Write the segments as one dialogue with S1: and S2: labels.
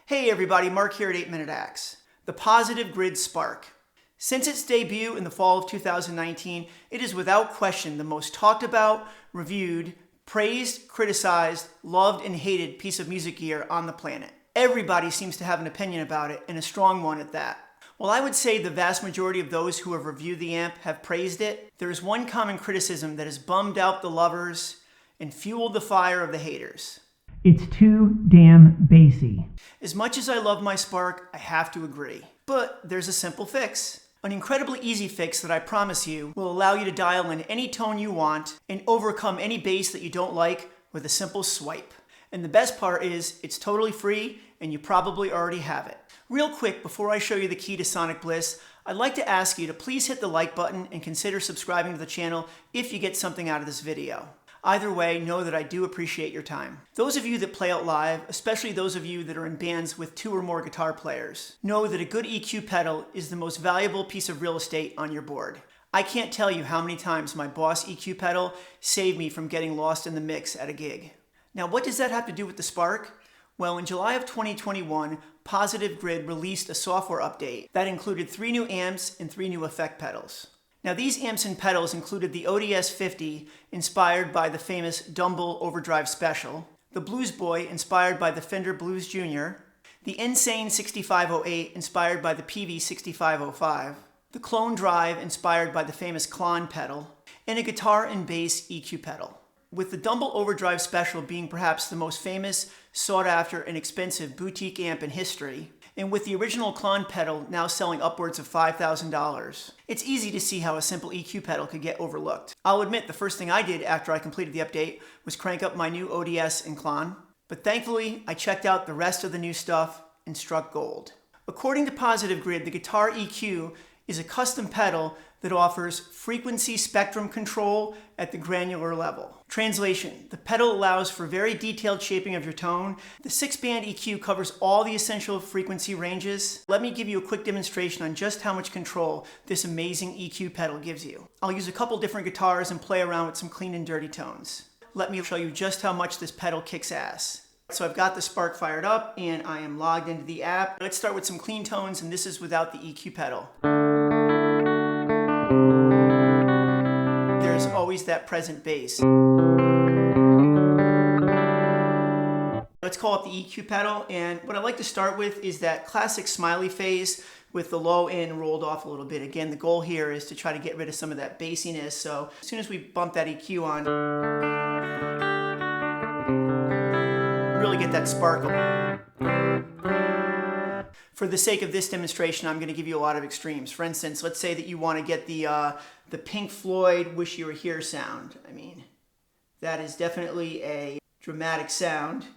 S1: Hey everybody, Mark here at 8-Minute Axe. The Positive Grid Spark. Since its debut in the fall of 2019, it is without question the most talked about, reviewed, praised, criticized, loved, and hated piece of music gear on the planet. Everybody seems to have an opinion about it, and a strong one at that. While I would say the vast majority of those who have reviewed the amp have praised it, there is one common criticism that has bummed out the lovers and fueled the fire of the haters.
S2: It's too damn bassy.
S1: As much as I love my Spark, I have to agree. But there's a simple fix. An incredibly easy fix that I promise you will allow you to dial in any tone you want and overcome any bass that you don't like with a simple swipe. And the best part is it's totally free and you probably already have it. Real quick, before I show you the key to sonic bliss, I'd like to ask you to please hit the like button and consider subscribing to the channel if you get something out of this video. Either way, know that I do appreciate your time. Those of you that play out live, especially those of you that are in bands with 2 or more guitar players, know that a good EQ pedal is the most valuable piece of real estate on your board. I can't tell you how many times my Boss EQ pedal saved me from getting lost in the mix at a gig. Now, what does that have to do with the Spark? Well, in July of 2021, Positive Grid released a software update that included 3 new amps and 3 new effect pedals. Now, these amps and pedals included the ODS 50, inspired by the famous Dumble Overdrive Special, the Blues Boy, inspired by the Fender Blues Jr., the Insane 6508, inspired by the PV 6505, the Clone Drive, inspired by the famous Klon pedal, and a guitar and bass EQ pedal. With the Dumble Overdrive Special being perhaps the most famous, sought-after, and expensive boutique amp in history, and with the original Klon pedal now selling upwards of $5,000, it's easy to see how a simple EQ pedal could get overlooked. I'll admit the first thing I did after I completed the update was crank up my new ODS and Klon, but thankfully I checked out the rest of the new stuff and struck gold. According to Positive Grid, the Guitar EQ is a custom pedal that offers frequency spectrum control at the granular level. Translation: the pedal allows for very detailed shaping of your tone. The 6-band EQ covers all the essential frequency ranges. Let me give you a quick demonstration on just how much control this amazing EQ pedal gives you. I'll use a couple different guitars and play around with some clean and dirty tones. Let me show you just how much this pedal kicks ass. So I've got the Spark fired up and I am logged into the app. Let's start with some clean tones, and this is without the EQ pedal. There's always that present bass. Let's call up the EQ pedal, and what I like to start with is that classic smiley phase with the low end rolled off a little bit. Again, the goal here is to try to get rid of some of that bassiness, so as soon as we bump that EQ on, really get that sparkle. For the sake of this demonstration, I'm going to give you a lot of extremes. For instance, let's say that you want to get the Pink Floyd Wish You Were Here sound. I mean, that is definitely a dramatic sound.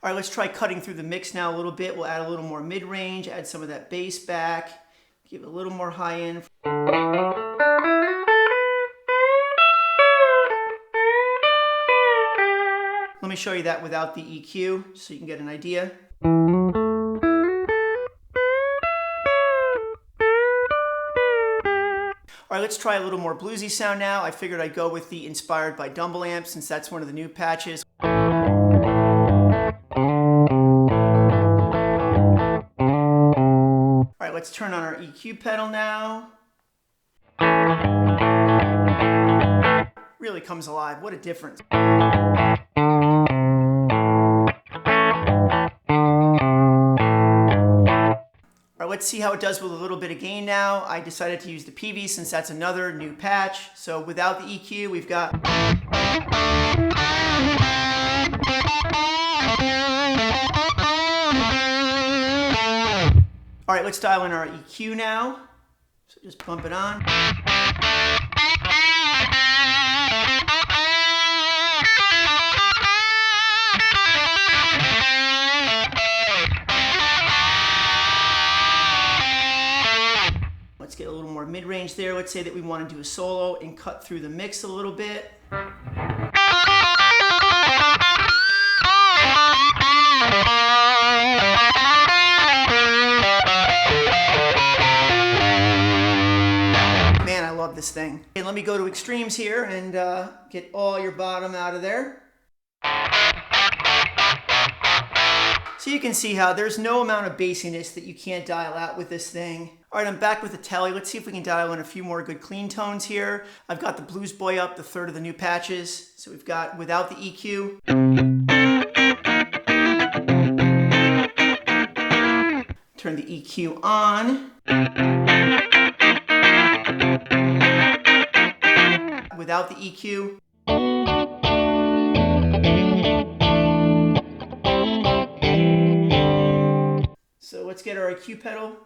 S1: All right, let's try cutting through the mix now a little bit. We'll add a little more mid-range, add some of that bass back, give it a little more high end. Let me show you that without the EQ so you can get an idea. All right, let's try a little more bluesy sound now. I figured I'd go with the Inspired by Dumble amp since that's one of the new patches. All right, let's turn on our EQ pedal now. Really comes alive. What a difference. All right, let's see how it does with a little bit of gain now. I decided to use the PV since that's another new patch. So without the EQ, we've got... All right, let's dial in our EQ now. So just bump it on. Let's get a little more mid-range there. Let's say that we want to do a solo and cut through the mix a little bit. love this thing. Okay, let me go to extremes here and get all your bottom out of there. So you can see how there's no amount of bassiness that you can't dial out with this thing. All right, I'm back with the Tele. Let's see if we can dial in a few more good clean tones here. I've got the Blues Boy up, the third of the new patches. So we've got without the EQ. Turn the EQ on. Without the EQ. So let's get our EQ pedal.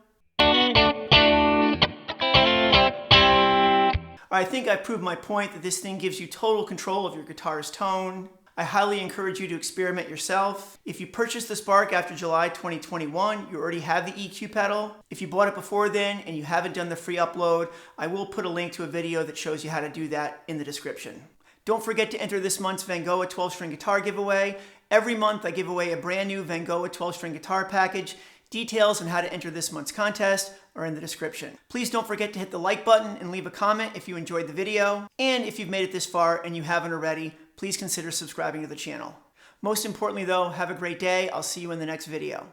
S1: I think I proved my point that this thing gives you total control of your guitar's tone. I highly encourage you to experiment yourself. If you purchased the Spark after July 2021, you already have the EQ pedal. If you bought it before then and you haven't done the free upload, I will put a link to a video that shows you how to do that in the description. Don't forget to enter this month's VANGOA 12-string guitar giveaway. Every month I give away a brand new VANGOA 12-string guitar package. Details on how to enter this month's contest are in the description. Please don't forget to hit the like button and leave a comment if you enjoyed the video. And if you've made it this far and you haven't already, please consider subscribing to the channel. Most importantly though, have a great day. I'll see you in the next video.